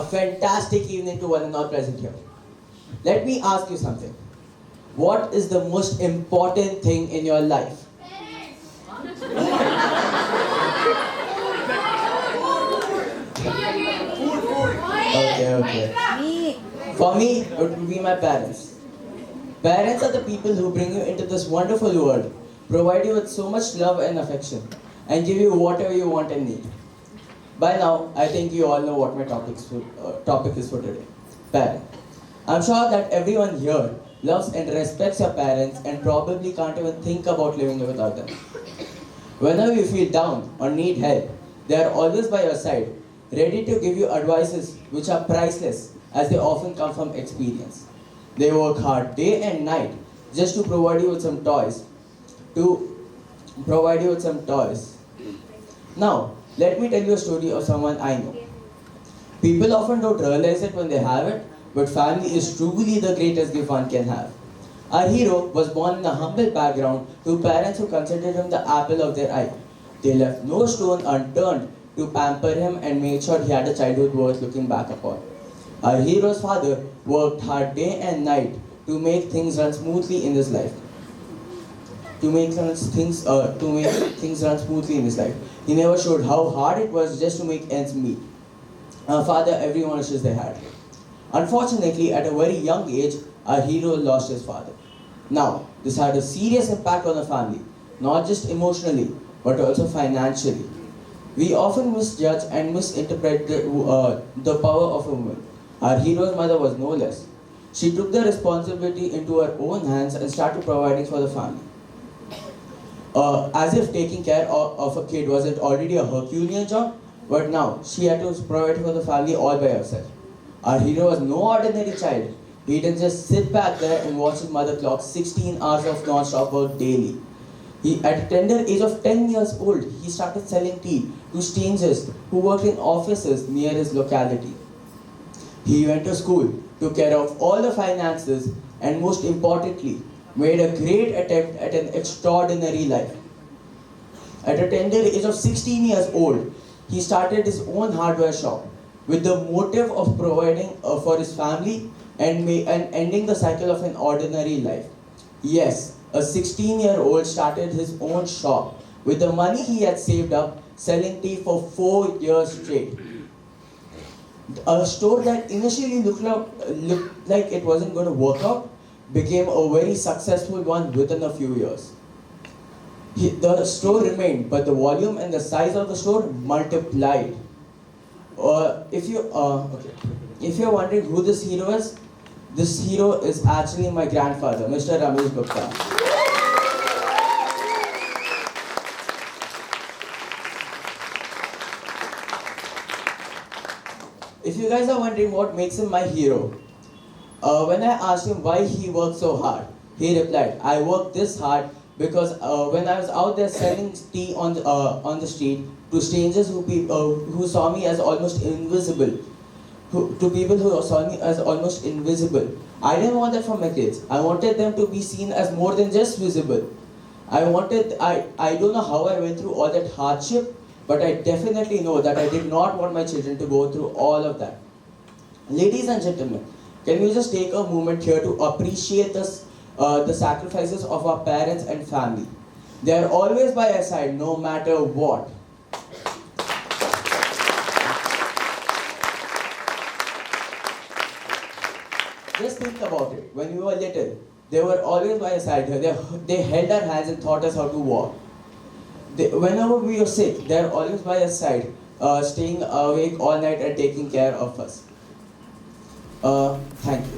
fantastic evening to one and all present here. Let me ask you something. What is the most important thing in your life? Okay. For me, it would be my parents. Parents are the people who bring you into this wonderful world, provide you with so much love and affection, and give you whatever you want and need. By now, I think you all know what my topic is for today. Parent. I'm sure that everyone here loves and respects your parents and probably can't even think about living without them. Whenever you feel down or need help, they are always by your side, ready to give you advices which are priceless as they often come from experience. They work hard day and night just to provide you with some toys. Now, let me tell you a story of someone I know. People often don't realize it when they have it, but family is truly the greatest gift one can have. Our hero was born in a humble background to parents who considered him the apple of their eye. They left no stone unturned to pamper him and made sure he had a childhood worth looking back upon. Our hero's father worked hard day and night to make things run smoothly in his life. To make things run smoothly in his life. He never showed how hard it was just to make ends meet. Our father, everyone wishes they had. Unfortunately, at a very young age, our hero lost his father. Now, this had a serious impact on the family, not just emotionally, but also financially. We often misjudge and misinterpret the power of a woman. Our hero's mother was no less. She took the responsibility into her own hands and started providing for the family. As if taking care of a kid wasn't already a Herculean job, but now she had to provide for the family all by herself. Our hero was no ordinary child. He didn't just sit back there and watch his mother clock 16 hours of non-stop work daily. At a tender age of 10 years old, he started selling tea to strangers who worked in offices near his locality. He went to school, took care of all the finances, and most importantly, made a great attempt at an extraordinary life. At a tender age of 16 years old, he started his own hardware shop with the motive of providing for his family and ending the cycle of an ordinary life. Yes, a 16-year-old started his own shop with the money he had saved up, selling tea for 4 years straight. A store that initially looked like it wasn't going to work out became a very successful one within a few years. The store remained, but the volume and the size of the store multiplied. If you're wondering who this hero is actually my grandfather, Mr. Ramesh Gupta. If you guys are wondering what makes him my hero, when I asked him why he worked so hard, he replied, "I worked this hard because when I was out there selling tea on the street to strangers who saw me as almost invisible, I didn't want that for my kids. I wanted them to be seen as more than just visible. I don't know how I went through all that hardship, but I definitely know that I did not want my children to go through all of that." Ladies and gentlemen, can we just take a moment here to appreciate the sacrifices of our parents and family? They are always by our side, no matter what. Just think about it. When we were little, they were always by our side. They held our hands and taught us how to walk. Whenever we were sick, they are always by our side, staying awake all night and taking care of us. Thank you.